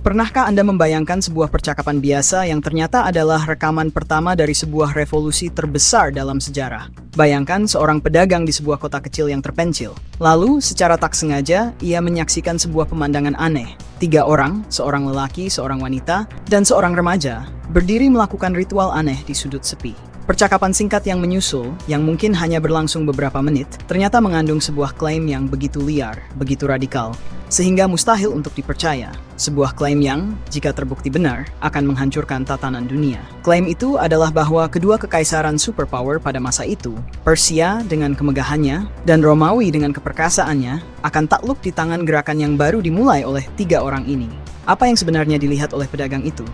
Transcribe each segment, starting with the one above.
Pernahkah Anda membayangkan sebuah percakapan biasa yang ternyata adalah rekaman pertama dari sebuah revolusi terbesar dalam sejarah? Bayangkan seorang pedagang di sebuah kota kecil yang terpencil. Lalu, secara tak sengaja, ia menyaksikan sebuah pemandangan aneh. 3 orang, seorang lelaki, seorang wanita, dan seorang remaja, berdiri melakukan ritual aneh di sudut sepi. Percakapan singkat yang menyusul, yang mungkin hanya berlangsung beberapa menit, ternyata mengandung sebuah klaim yang begitu liar, begitu radikal, sehingga mustahil untuk dipercaya. Sebuah klaim yang, jika terbukti benar, akan menghancurkan tatanan dunia. Klaim itu adalah bahwa kedua kekaisaran superpower pada masa itu, Persia dengan kemegahannya, dan Romawi dengan keperkasaannya, akan takluk di tangan gerakan yang baru dimulai oleh 3 orang ini. Apa yang sebenarnya dilihat oleh pedagang itu?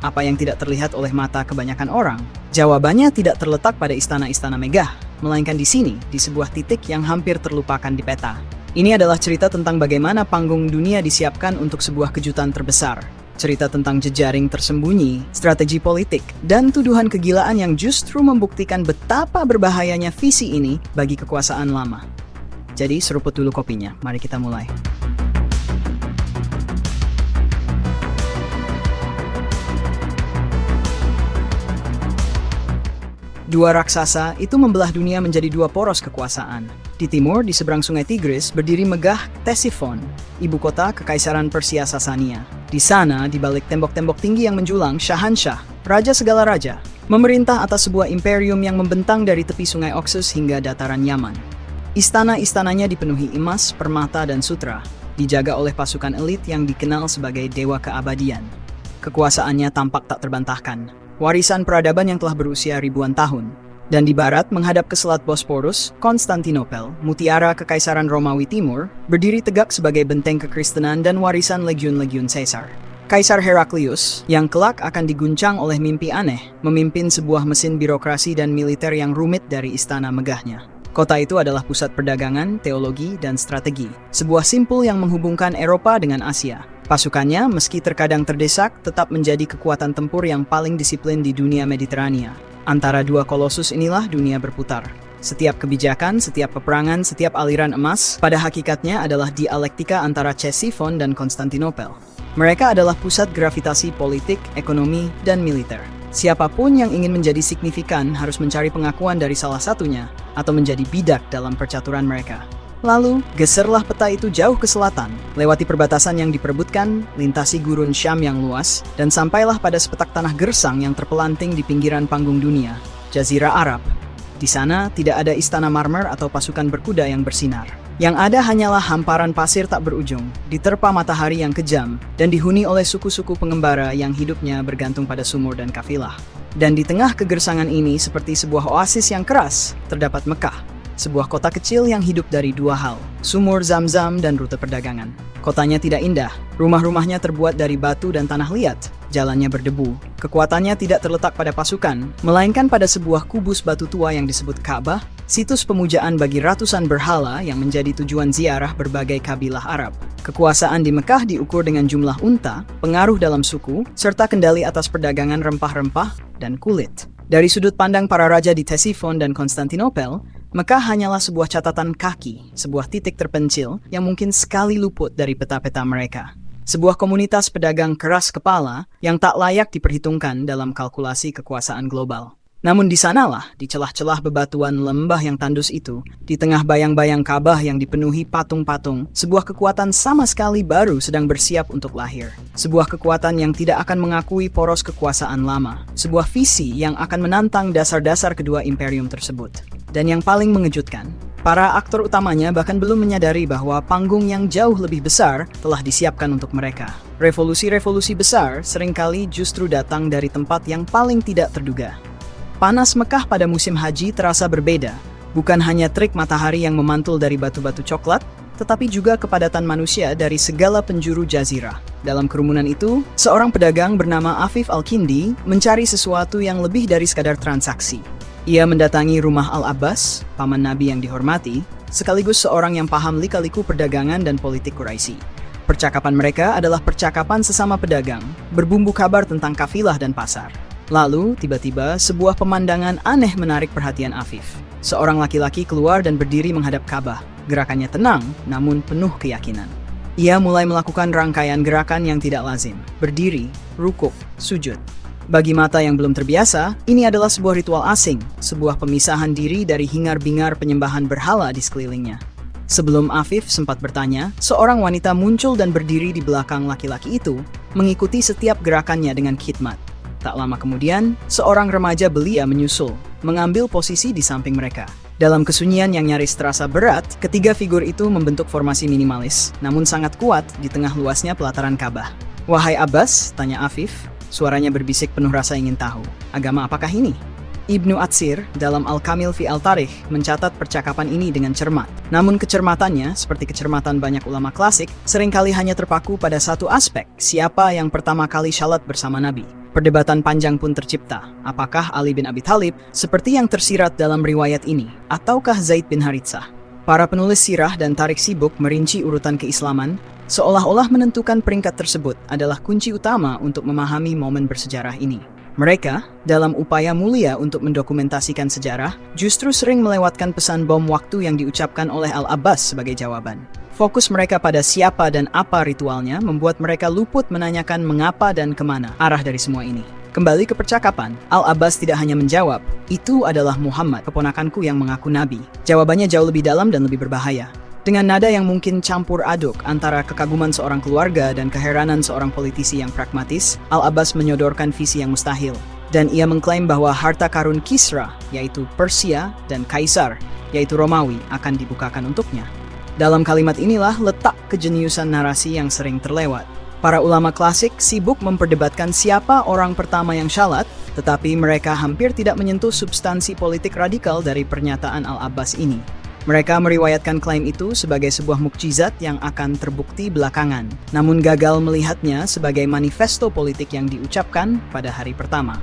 Apa yang tidak terlihat oleh mata kebanyakan orang? Jawabannya tidak terletak pada istana-istana megah, melainkan di sini, di sebuah titik yang hampir terlupakan di peta. Ini adalah cerita tentang bagaimana panggung dunia disiapkan untuk sebuah kejutan terbesar. Cerita tentang jejaring tersembunyi, strategi politik, dan tuduhan kegilaan yang justru membuktikan betapa berbahayanya visi ini bagi kekuasaan lama. Jadi seruput dulu kopinya, mari kita mulai. Dua raksasa itu membelah dunia menjadi 2 poros kekuasaan. Di timur, di seberang sungai Tigris, berdiri megah Ctesiphon, ibu kota Kekaisaran Persia Sasania. Di sana, di balik tembok-tembok tinggi yang menjulang, Shahanshah, raja segala raja, memerintah atas sebuah imperium yang membentang dari tepi sungai Oxus hingga dataran Yaman. Istana-istananya dipenuhi emas, permata, dan sutra, dijaga oleh pasukan elit yang dikenal sebagai dewa keabadian. Kekuasaannya tampak tak terbantahkan. Warisan peradaban yang telah berusia ribuan tahun. Dan di barat, menghadap ke selat Bosporus, Konstantinopel, mutiara Kekaisaran Romawi Timur, berdiri tegak sebagai benteng kekristenan dan warisan legiun-legiun Caesar. Kaisar Heraklius, yang kelak akan diguncang oleh mimpi aneh, memimpin sebuah mesin birokrasi dan militer yang rumit dari istana megahnya. Kota itu adalah pusat perdagangan, teologi, dan strategi. Sebuah simpul yang menghubungkan Eropa dengan Asia. Pasukannya, meski terkadang terdesak, tetap menjadi kekuatan tempur yang paling disiplin di dunia Mediterania. Antara 2 kolosus inilah dunia berputar. Setiap kebijakan, setiap peperangan, setiap aliran emas, pada hakikatnya adalah dialektika antara Ctesiphon dan Konstantinopel. Mereka adalah pusat gravitasi politik, ekonomi, dan militer. Siapapun yang ingin menjadi signifikan harus mencari pengakuan dari salah satunya, atau menjadi bidak dalam percaturan mereka. Lalu, geserlah peta itu jauh ke selatan, lewati perbatasan yang diperebutkan, lintasi gurun Syam yang luas, dan sampailah pada sepetak tanah gersang yang terpelanting di pinggiran panggung dunia, Jazirah Arab. Di sana, tidak ada istana marmer atau pasukan berkuda yang bersinar. Yang ada hanyalah hamparan pasir tak berujung, diterpa matahari yang kejam, dan dihuni oleh suku-suku pengembara yang hidupnya bergantung pada sumur dan kafilah. Dan di tengah kegersangan ini, seperti sebuah oasis yang keras, terdapat Mekah. Sebuah kota kecil yang hidup dari 2 hal, sumur Zam-Zam dan rute perdagangan. Kotanya tidak indah, rumah-rumahnya terbuat dari batu dan tanah liat, jalannya berdebu. Kekuatannya tidak terletak pada pasukan, melainkan pada sebuah kubus batu tua yang disebut Ka'bah, situs pemujaan bagi ratusan berhala yang menjadi tujuan ziarah berbagai kabilah Arab. Kekuasaan di Mekah diukur dengan jumlah unta, pengaruh dalam suku, serta kendali atas perdagangan rempah-rempah dan kulit. Dari sudut pandang para raja di Ctesiphon dan Konstantinopel, Mekah hanyalah sebuah catatan kaki, sebuah titik terpencil yang mungkin sekali luput dari peta-peta mereka. Sebuah komunitas pedagang keras kepala yang tak layak diperhitungkan dalam kalkulasi kekuasaan global. Namun di sanalah, di celah-celah bebatuan lembah yang tandus itu, di tengah bayang-bayang Ka'bah yang dipenuhi patung-patung, sebuah kekuatan sama sekali baru sedang bersiap untuk lahir. Sebuah kekuatan yang tidak akan mengakui poros kekuasaan lama. Sebuah visi yang akan menantang dasar-dasar kedua imperium tersebut. Dan yang paling mengejutkan, para aktor utamanya bahkan belum menyadari bahwa panggung yang jauh lebih besar telah disiapkan untuk mereka. Revolusi-revolusi besar seringkali justru datang dari tempat yang paling tidak terduga. Panas Mekah pada musim haji terasa berbeda, bukan hanya terik matahari yang memantul dari batu-batu coklat, tetapi juga kepadatan manusia dari segala penjuru jazirah. Dalam kerumunan itu, seorang pedagang bernama Afif Al-Kindi mencari sesuatu yang lebih dari sekadar transaksi. Ia mendatangi rumah Al-Abbas, paman Nabi yang dihormati, sekaligus seorang yang paham lika-liku perdagangan dan politik Quraisy. Percakapan mereka adalah percakapan sesama pedagang, berbumbu kabar tentang kafilah dan pasar. Lalu, tiba-tiba, sebuah pemandangan aneh menarik perhatian Afif. Seorang laki-laki keluar dan berdiri menghadap Ka'bah. Gerakannya tenang, namun penuh keyakinan. Ia mulai melakukan rangkaian gerakan yang tidak lazim, berdiri, rukuk, sujud. Bagi mata yang belum terbiasa, ini adalah sebuah ritual asing, sebuah pemisahan diri dari hingar-bingar penyembahan berhala di sekelilingnya. Sebelum Afif sempat bertanya, seorang wanita muncul dan berdiri di belakang laki-laki itu, mengikuti setiap gerakannya dengan khidmat. Tak lama kemudian, seorang remaja belia menyusul, mengambil posisi di samping mereka. Dalam kesunyian yang nyaris terasa berat, ketiga figur itu membentuk formasi minimalis, namun sangat kuat di tengah luasnya pelataran Ka'bah. "Wahai Abbas," tanya Afif, suaranya berbisik penuh rasa ingin tahu, "agama apakah ini?" Ibnu Atsir dalam Al-Kamil fi Al-Tarikh mencatat percakapan ini dengan cermat. Namun kecermatannya, seperti kecermatan banyak ulama klasik, seringkali hanya terpaku pada satu aspek, siapa yang pertama kali syalat bersama Nabi. Perdebatan panjang pun tercipta, apakah Ali bin Abi Thalib, seperti yang tersirat dalam riwayat ini, ataukah Zaid bin Haritsah. Para penulis sirah dan tarikh sibuk merinci urutan keislaman, seolah-olah menentukan peringkat tersebut adalah kunci utama untuk memahami momen bersejarah ini. Mereka, dalam upaya mulia untuk mendokumentasikan sejarah, justru sering melewatkan pesan bom waktu yang diucapkan oleh Al-Abbas sebagai jawaban. Fokus mereka pada siapa dan apa ritualnya membuat mereka luput menanyakan mengapa dan kemana arah dari semua ini. Kembali ke percakapan, Al-Abbas tidak hanya menjawab, "Itu adalah Muhammad, keponakanku yang mengaku nabi." Jawabannya jauh lebih dalam dan lebih berbahaya. Dengan nada yang mungkin campur aduk antara kekaguman seorang keluarga dan keheranan seorang politisi yang pragmatis, Al-Abbas menyodorkan visi yang mustahil. Dan ia mengklaim bahwa harta karun Kisra, yaitu Persia, dan Kaisar, yaitu Romawi, akan dibukakan untuknya. Dalam kalimat inilah letak kejeniusan narasi yang sering terlewat. Para ulama klasik sibuk memperdebatkan siapa orang pertama yang syalat, tetapi mereka hampir tidak menyentuh substansi politik radikal dari pernyataan Al-Abbas ini. Mereka meriwayatkan klaim itu sebagai sebuah mukjizat yang akan terbukti belakangan, namun gagal melihatnya sebagai manifesto politik yang diucapkan pada hari pertama.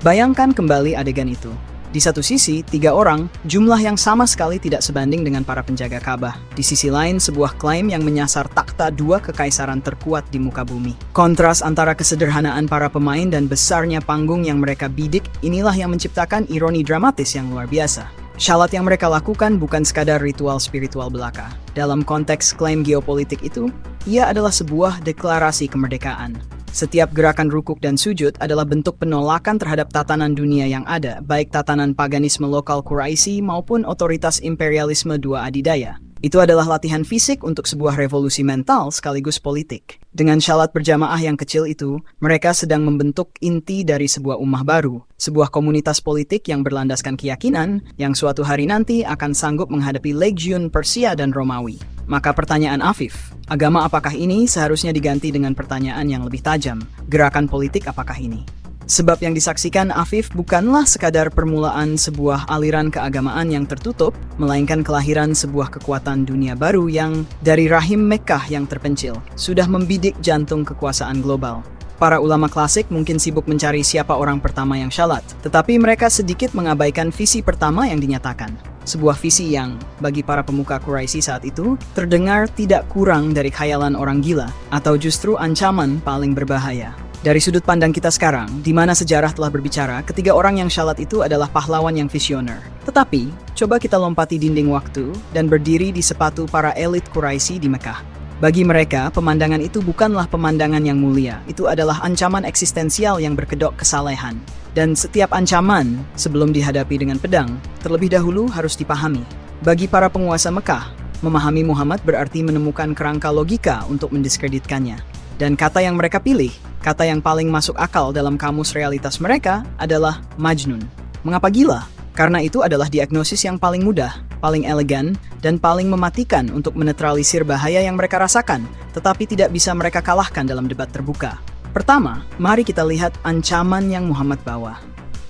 Bayangkan kembali adegan itu. Di satu sisi, 3 orang, jumlah yang sama sekali tidak sebanding dengan para penjaga Ka'bah. Di sisi lain, sebuah klaim yang menyasar takhta 2 kekaisaran terkuat di muka bumi. Kontras antara kesederhanaan para pemain dan besarnya panggung yang mereka bidik, inilah yang menciptakan ironi dramatis yang luar biasa. Syalat yang mereka lakukan bukan sekadar ritual spiritual belaka. Dalam konteks klaim geopolitik itu, ia adalah sebuah deklarasi kemerdekaan. Setiap gerakan rukuk dan sujud adalah bentuk penolakan terhadap tatanan dunia yang ada, baik tatanan paganisme lokal Quraisy maupun otoritas imperialisme dua adidaya. Itu adalah latihan fisik untuk sebuah revolusi mental sekaligus politik. Dengan syalat berjamaah yang kecil itu, mereka sedang membentuk inti dari sebuah ummah baru, sebuah komunitas politik yang berlandaskan keyakinan yang suatu hari nanti akan sanggup menghadapi legiun Persia dan Romawi. Maka pertanyaan Afif, agama apakah ini, seharusnya diganti dengan pertanyaan yang lebih tajam, gerakan politik apakah ini? Sebab yang disaksikan Afif bukanlah sekadar permulaan sebuah aliran keagamaan yang tertutup, melainkan kelahiran sebuah kekuatan dunia baru yang dari rahim Mekkah yang terpencil, sudah membidik jantung kekuasaan global. Para ulama klasik mungkin sibuk mencari siapa orang pertama yang syalat, tetapi mereka sedikit mengabaikan visi pertama yang dinyatakan. Sebuah visi yang, bagi para pemuka Quraisy saat itu, terdengar tidak kurang dari khayalan orang gila, atau justru ancaman paling berbahaya. Dari sudut pandang kita sekarang, di mana sejarah telah berbicara, ketiga orang yang syalat itu adalah pahlawan yang visioner. Tetapi, coba kita lompati dinding waktu dan berdiri di sepatu para elit Quraisy di Mekah. Bagi mereka, pemandangan itu bukanlah pemandangan yang mulia, itu adalah ancaman eksistensial yang berkedok kesalehan. Dan setiap ancaman, sebelum dihadapi dengan pedang, terlebih dahulu harus dipahami. Bagi para penguasa Mekah, memahami Muhammad berarti menemukan kerangka logika untuk mendiskreditkannya. Dan kata yang mereka pilih, kata yang paling masuk akal dalam kamus realitas mereka adalah Majnun. Mengapa gila? Karena itu adalah diagnosis yang paling mudah, paling elegan, dan paling mematikan untuk menetralisir bahaya yang mereka rasakan, tetapi tidak bisa mereka kalahkan dalam debat terbuka. Pertama, mari kita lihat ancaman yang Muhammad bawa.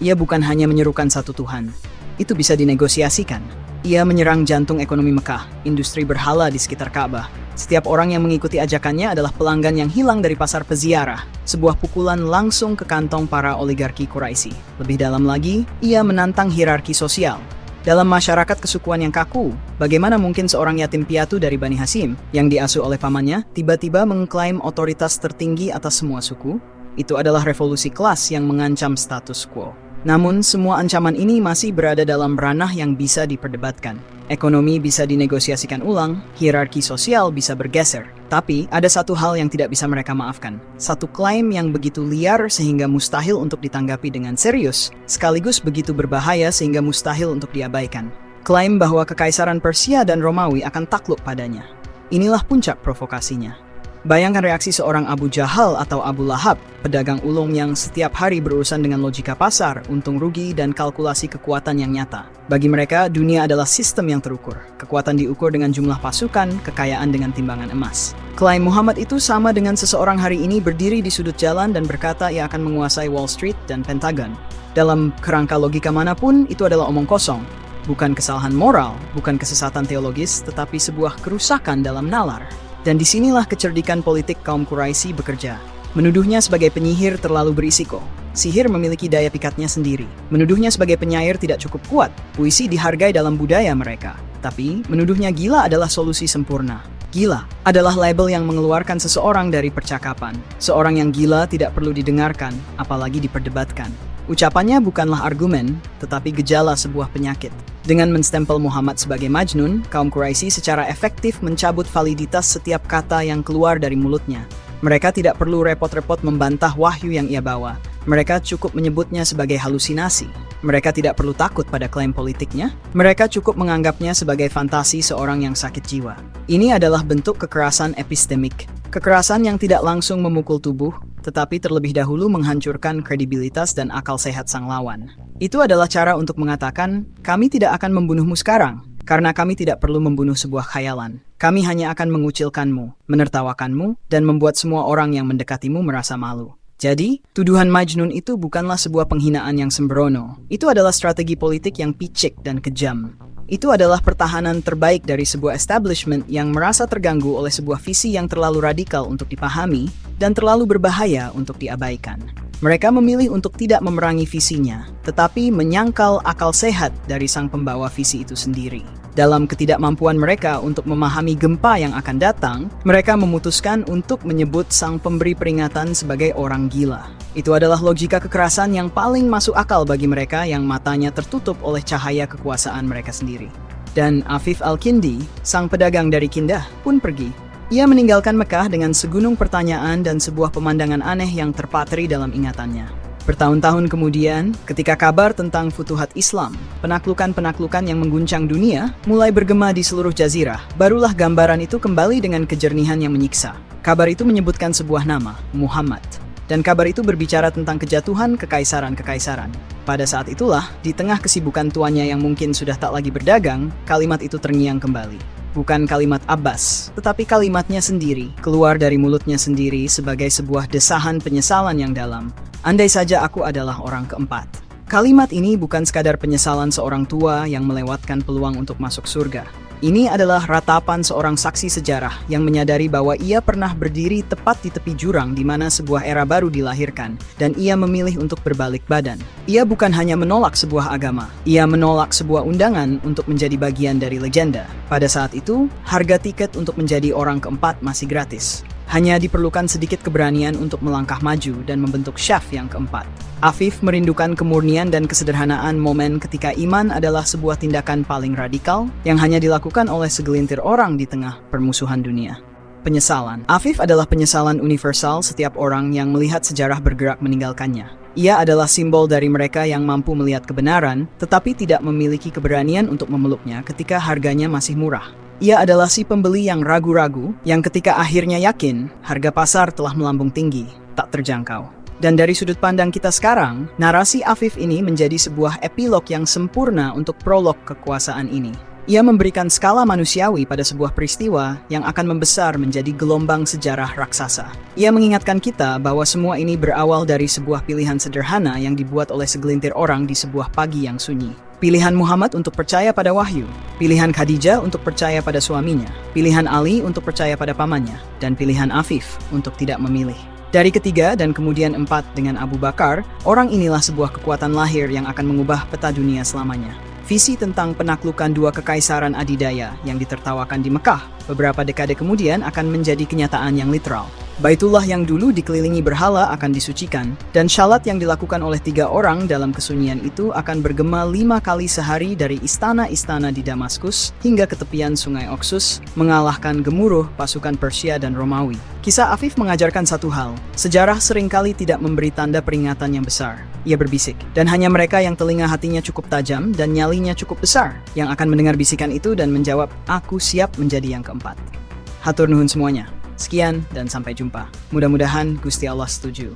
Ia bukan hanya menyerukan satu Tuhan. Itu bisa dinegosiasikan. Ia menyerang jantung ekonomi Mekah, industri berhala di sekitar Ka'bah. Setiap orang yang mengikuti ajakannya adalah pelanggan yang hilang dari pasar peziarah, sebuah pukulan langsung ke kantong para oligarki Quraisy. Lebih dalam lagi, ia menantang hierarki sosial. Dalam masyarakat kesukuan yang kaku, bagaimana mungkin seorang yatim piatu dari Bani Hashim yang diasuh oleh pamannya tiba-tiba mengklaim otoritas tertinggi atas semua suku? Itu adalah revolusi kelas yang mengancam status quo. Namun, semua ancaman ini masih berada dalam ranah yang bisa diperdebatkan. Ekonomi bisa dinegosiasikan ulang, hierarki sosial bisa bergeser, Tetapi, ada satu hal yang tidak bisa mereka maafkan. Satu klaim yang begitu liar sehingga mustahil untuk ditanggapi dengan serius, sekaligus begitu berbahaya sehingga mustahil untuk diabaikan. Klaim bahwa Kekaisaran Persia dan Romawi akan takluk padanya. Inilah puncak provokasinya. Bayangkan reaksi seorang Abu Jahal atau Abu Lahab, pedagang ulung yang setiap hari berurusan dengan logika pasar, untung rugi, dan kalkulasi kekuatan yang nyata. Bagi mereka, dunia adalah sistem yang terukur. Kekuatan diukur dengan jumlah pasukan, kekayaan dengan timbangan emas. Klaim Muhammad itu sama dengan seseorang hari ini berdiri di sudut jalan dan berkata ia akan menguasai Wall Street dan Pentagon. Dalam kerangka logika manapun, itu adalah omong kosong. Bukan kesalahan moral, bukan kesesatan teologis, tetapi sebuah kerusakan dalam nalar. Dan disinilah kecerdikan politik kaum Quraisy bekerja. Menuduhnya sebagai penyihir terlalu berisiko. Sihir memiliki daya pikatnya sendiri. Menuduhnya sebagai penyair tidak cukup kuat. Puisi dihargai dalam budaya mereka. Tapi, menuduhnya gila adalah solusi sempurna. Gila adalah label yang mengeluarkan seseorang dari percakapan. Seorang yang gila tidak perlu didengarkan, apalagi diperdebatkan. Ucapannya bukanlah argumen, tetapi gejala sebuah penyakit. Dengan menstempel Muhammad sebagai Majnun, kaum Quraisy secara efektif mencabut validitas setiap kata yang keluar dari mulutnya. Mereka tidak perlu repot-repot membantah wahyu yang ia bawa. Mereka cukup menyebutnya sebagai halusinasi. Mereka tidak perlu takut pada klaim politiknya. Mereka cukup menganggapnya sebagai fantasi seorang yang sakit jiwa. Ini adalah bentuk kekerasan epistemik. Kekerasan yang tidak langsung memukul tubuh, tetapi terlebih dahulu menghancurkan kredibilitas dan akal sehat sang lawan. Itu adalah cara untuk mengatakan, kami tidak akan membunuhmu sekarang, karena kami tidak perlu membunuh sebuah khayalan. Kami hanya akan mengucilkanmu, menertawakanmu, dan membuat semua orang yang mendekatimu merasa malu. Jadi, tuduhan Majnun itu bukanlah sebuah penghinaan yang sembrono. Itu adalah strategi politik yang picik dan kejam. Itu adalah pertahanan terbaik dari sebuah establishment yang merasa terganggu oleh sebuah visi yang terlalu radikal untuk dipahami dan terlalu berbahaya untuk diabaikan. Mereka memilih untuk tidak memerangi visinya, tetapi menyangkal akal sehat dari sang pembawa visi itu sendiri. Dalam ketidakmampuan mereka untuk memahami gempa yang akan datang, mereka memutuskan untuk menyebut sang pemberi peringatan sebagai orang gila. Itu adalah logika kekerasan yang paling masuk akal bagi mereka yang matanya tertutup oleh cahaya kekuasaan mereka sendiri. Dan Afif Al-Kindi, sang pedagang dari Kindah, pun pergi. Ia meninggalkan Mekah dengan segunung pertanyaan dan sebuah pemandangan aneh yang terpatri dalam ingatannya. Bertahun-tahun kemudian, ketika kabar tentang Futuhat Islam, penaklukan-penaklukan yang mengguncang dunia, mulai bergema di seluruh jazirah, barulah gambaran itu kembali dengan kejernihan yang menyiksa. Kabar itu menyebutkan sebuah nama, Muhammad. Dan kabar itu berbicara tentang kejatuhan kekaisaran-kekaisaran. Pada saat itulah, di tengah kesibukan tuannya yang mungkin sudah tak lagi berdagang, kalimat itu terngiang kembali. Bukan kalimat Abbas, tetapi kalimatnya sendiri, keluar dari mulutnya sendiri sebagai sebuah desahan penyesalan yang dalam. Andai saja aku adalah orang keempat. Kalimat ini bukan sekadar penyesalan seorang tua yang melewatkan peluang untuk masuk surga. Ini adalah ratapan seorang saksi sejarah yang menyadari bahwa ia pernah berdiri tepat di tepi jurang di mana sebuah era baru dilahirkan, dan ia memilih untuk berbalik badan. Ia bukan hanya menolak sebuah agama, ia menolak sebuah undangan untuk menjadi bagian dari legenda. Pada saat itu, harga tiket untuk menjadi orang keempat masih gratis. Hanya diperlukan sedikit keberanian untuk melangkah maju dan membentuk syaf yang keempat. Afif merindukan kemurnian dan kesederhanaan momen ketika iman adalah sebuah tindakan paling radikal yang hanya dilakukan oleh segelintir orang di tengah permusuhan dunia. Penyesalan. Afif adalah penyesalan universal setiap orang yang melihat sejarah bergerak meninggalkannya. Ia adalah simbol dari mereka yang mampu melihat kebenaran, tetapi tidak memiliki keberanian untuk memeluknya ketika harganya masih murah. Ia adalah si pembeli yang ragu-ragu, yang ketika akhirnya yakin, harga pasar telah melambung tinggi, tak terjangkau. Dan dari sudut pandang kita sekarang, narasi Afif ini menjadi sebuah epilog yang sempurna untuk prolog kekuasaan ini. Ia memberikan skala manusiawi pada sebuah peristiwa yang akan membesar menjadi gelombang sejarah raksasa. Ia mengingatkan kita bahwa semua ini berawal dari sebuah pilihan sederhana yang dibuat oleh segelintir orang di sebuah pagi yang sunyi. Pilihan Muhammad untuk percaya pada wahyu, pilihan Khadijah untuk percaya pada suaminya, pilihan Ali untuk percaya pada pamannya, dan pilihan Afif untuk tidak memilih. Dari ketiga dan kemudian empat dengan Abu Bakar, orang inilah sebuah kekuatan lahir yang akan mengubah peta dunia selamanya. Visi tentang penaklukan dua kekaisaran adidaya yang ditertawakan di Mekah beberapa dekade kemudian akan menjadi kenyataan yang literal. Baitullah yang dulu dikelilingi berhala akan disucikan, dan syalat yang dilakukan oleh 3 orang dalam kesunyian itu akan bergema 5 kali sehari dari istana-istana di Damaskus hingga ke tepian sungai Oksus, mengalahkan gemuruh pasukan Persia dan Romawi. Kisah Afif mengajarkan satu hal, sejarah seringkali tidak memberi tanda peringatan yang besar. Ia berbisik, dan hanya mereka yang telinga hatinya cukup tajam dan nyalinya cukup besar, yang akan mendengar bisikan itu dan menjawab, "Aku siap menjadi yang keempat." Hatur nuhun semuanya. Sekian dan sampai jumpa. Mudah-mudahan Gusti Allah setuju.